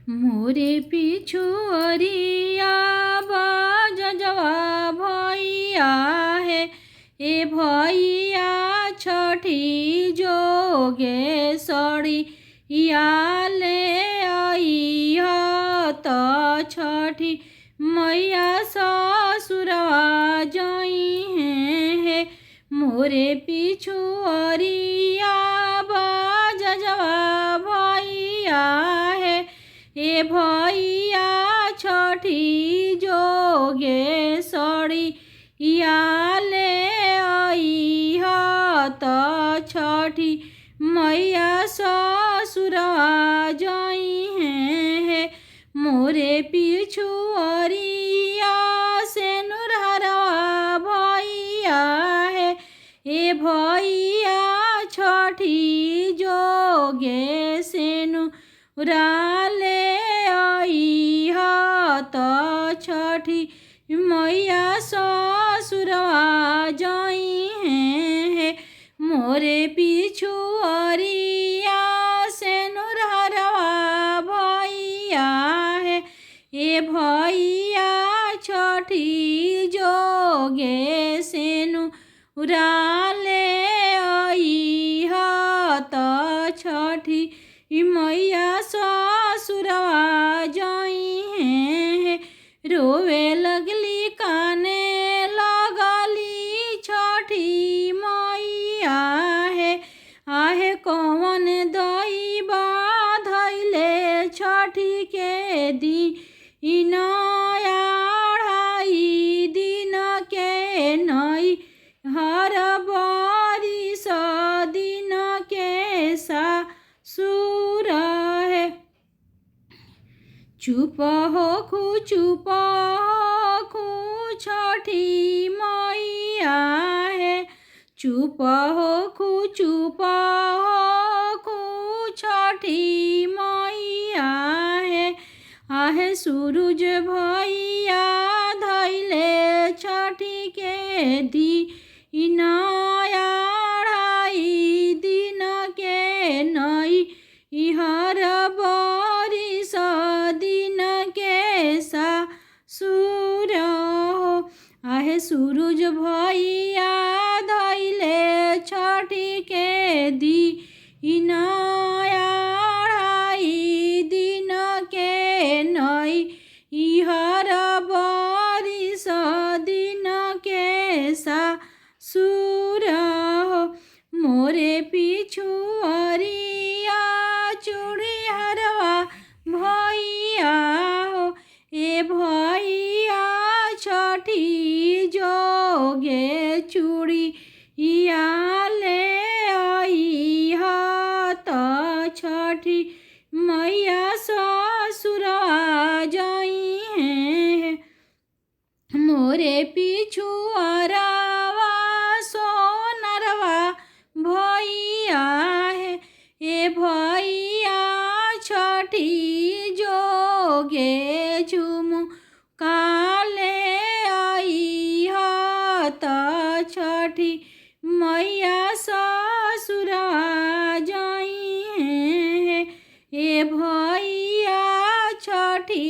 मोरे पिछुअरिया बजवा भैया है। ए भैया छठी जोगे सड़ी ले आई त छठी मैया ससुरवा जई है। मोरे पिछुअरिया बजवा भैया है। ए भैया छठी जोगे सड़ी ले आई त छठी मैया ससुरवा जई है। मोरे पिछुअरिया से नुरहरवा भैया है। ए भैया छठी जोगे से नुराले आई त छठी मैया ससुरवा जई है। मोरे पिछुअरिया से नुरहरवा भैया है। ए भैया छठी जोगे से नुराले आई त छठी मैया ससुरवा जई है। रोवे लगली काने लगली छठी मैया है। आहे कौन दई बाधैले छठी के दिन अढ़ाई दिन के नई हर बारिश दिन के सासुर है। चुप हो छठी मैया है। चुप हो छठी मैया है। आहे सूरज भैया धैले छठी के दिन अढ़ाई दिन के नई हर बारिश दिन के सासुर हो। आहे सूरज भैया धैले छठी के दिन अढ़ाई दिन के नई हर बारिश दिन के सासुर हो। मोरे पिछुअरिया चूड़ी हरवा भैया हो। ए भैया छठी जोगे चूड़ी ले आई त छठी मैया ससुरवा जई है। मोरे पिछुअरवा सोनरवा भैया है। ए भैया छठी जोगे झुमका ले आई त छठी मैया ससुरवा जई है। ए भैया छठी